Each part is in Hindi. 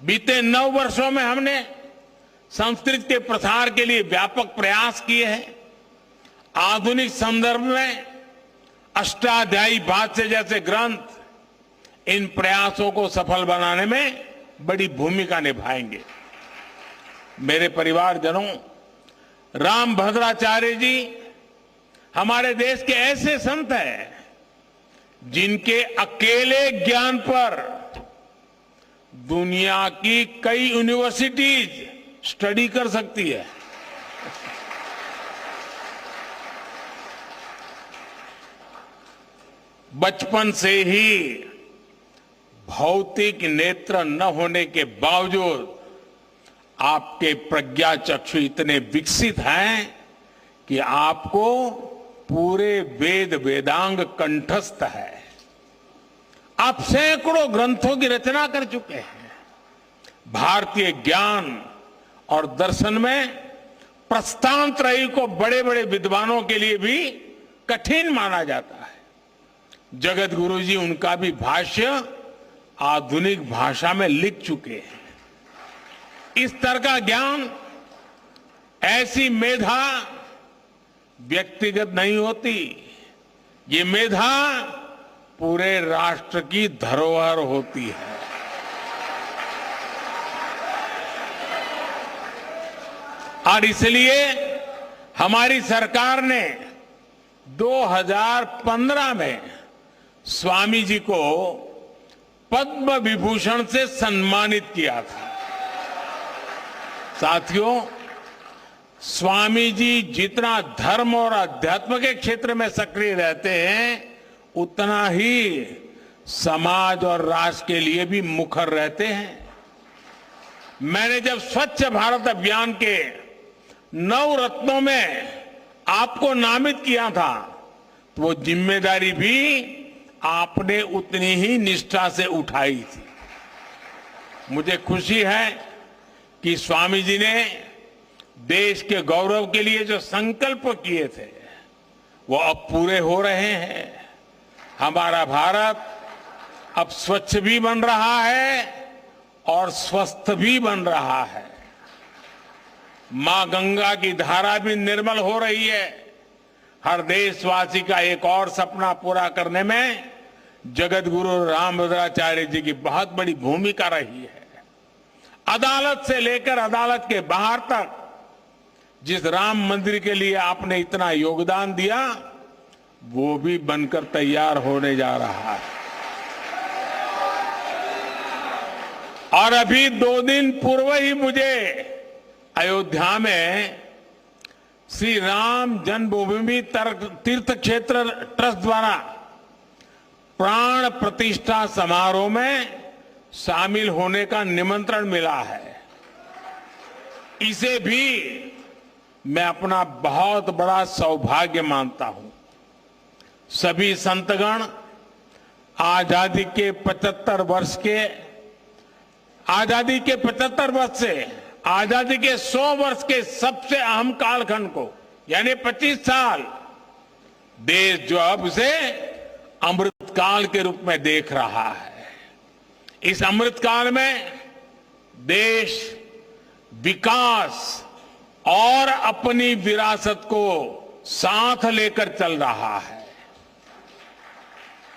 बीते 9 वर्षों में हमने संस्कृत के प्रसार के लिए व्यापक प्रयास किए हैं। आधुनिक संदर्भ में अष्टाध्यायी भाष्य जैसे ग्रंथ इन प्रयासों को सफल बनाने में बड़ी भूमिका निभाएंगे। मेरे परिवारजनों, रामभद्राचार्य जी हमारे देश के ऐसे संत हैं जिनके अकेले ज्ञान पर दुनिया की कई यूनिवर्सिटीज स्टडी कर सकती है। बचपन से ही भौतिक नेत्र न होने के बावजूद आपके प्रज्ञा चक्षु इतने विकसित हैं कि आपको पूरे वेद वेदांग कंठस्थ है। आप सैकड़ों ग्रंथों की रचना कर चुके हैं। भारतीय ज्ञान और दर्शन में प्रस्थानत्रयी को बड़े बड़े विद्वानों के लिए भी कठिन माना जाता है। जगत गुरु जी उनका भी भाष्य आधुनिक भाषा में लिख चुके हैं। इस तरह का ज्ञान, ऐसी मेधा व्यक्तिगत नहीं होती। ये मेधा पूरे राष्ट्र की धरोहर होती है। और इसलिए हमारी सरकार ने 2015 में स्वामी जी को पद्म विभूषण से सम्मानित किया था। साथियों, स्वामी जी जितना धर्म और अध्यात्म के क्षेत्र में सक्रिय रहते हैं, उतना ही समाज और राष्ट्र के लिए भी मुखर रहते हैं। मैंने जब स्वच्छ भारत अभियान के 9 रत्नों में आपको नामित किया था, तो वो जिम्मेदारी भी आपने उतनी ही निष्ठा से उठाई थी। मुझे खुशी है कि स्वामी जी ने देश के गौरव के लिए जो संकल्प किए थे वो अब पूरे हो रहे हैं। हमारा भारत अब स्वच्छ भी बन रहा है और स्वस्थ भी बन रहा है। मां गंगा की धारा भी निर्मल हो रही है। हर देशवासी का एक और सपना पूरा करने में जगत गुरु रामभद्राचार्य जी की बहुत बड़ी भूमिका रही है। अदालत से लेकर अदालत के बाहर तक जिस राम मंदिर के लिए आपने इतना योगदान दिया, वो भी बनकर तैयार होने जा रहा है। और अभी 2 दिन पूर्व ही मुझे अयोध्या में श्री राम जन्मभूमि तीर्थ क्षेत्र ट्रस्ट द्वारा प्राण प्रतिष्ठा समारोह में शामिल होने का निमंत्रण मिला है। इसे भी मैं अपना बहुत बड़ा सौभाग्य मानता हूं। सभी संतगण आजादी के 75 वर्ष से आजादी के 100 वर्ष के सबसे अहम कालखंड को, यानी 25 साल, देश जो अब उसे अमृतकाल के रूप में देख रहा है। इस अमृतकाल में देश विकास और अपनी विरासत को साथ लेकर चल रहा है।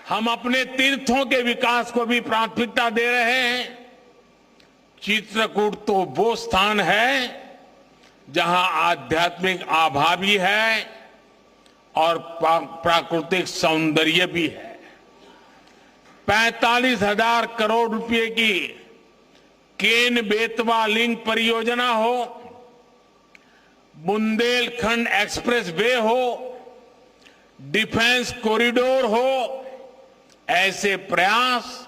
हम अपने तीर्थों के विकास को भी प्राथमिकता दे रहे हैं। चित्रकूट तो वो स्थान है जहां आध्यात्मिक आभा भी है और प्राकृतिक सौंदर्य भी है। 45,000 करोड़ रुपए की केन बेतवा लिंक परियोजना हो, बुंदेलखंड एक्सप्रेस वे हो, डिफेंस कॉरिडोर हो, ऐसे प्रयास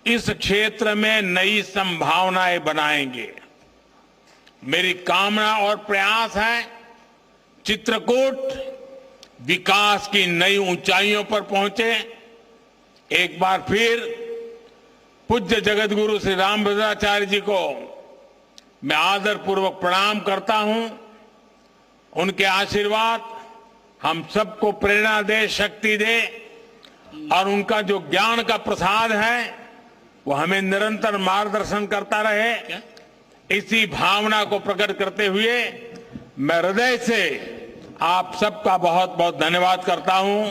इस क्षेत्र में नई संभावनाएं बनाएंगे। मेरी कामना और प्रयास है चित्रकूट विकास की नई ऊंचाइयों पर पहुंचे। एक बार फिर पूज्य जगत गुरु श्री रामभद्राचार्य जी को मैं आदरपूर्वक प्रणाम करता हूं। उनके आशीर्वाद हम सबको प्रेरणा दे, शक्ति दे और उनका जो ज्ञान का प्रसाद है वो हमें निरंतर मार्गदर्शन करता रहे, इसी भावना को प्रकट करते हुए मैं हृदय से आप सबका बहुत बहुत धन्यवाद करता हूं।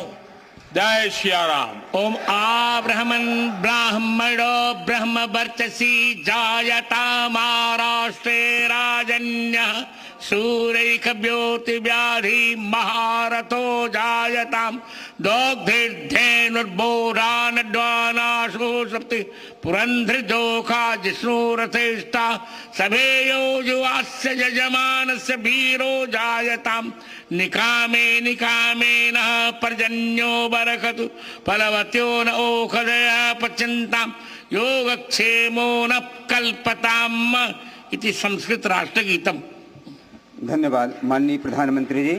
जय श्री राम। ओम आब्रह्मन् ब्राह्मणो ब्रह्म वर्चसी जायता महाराष्ट्रे राजन्यः सूरैक व्योति व्याधि महारथो जायताम दोग्धिर्धेनुर्बोधानड्वानाशो सप्ति पुरंध्रजोखा जिष्णुरथेष्टा सभेयो युवास्य यजमानस्य वीरो जायताम निकामे निकामे न पर्जन्यो बरकतु फलवत्यो न ओखदया पच्यन्ताम योगक्षेमो न कल्पताम इति संस्कृत राष्ट्रगीतम। धन्यवाद माननीय प्रधानमंत्री जी।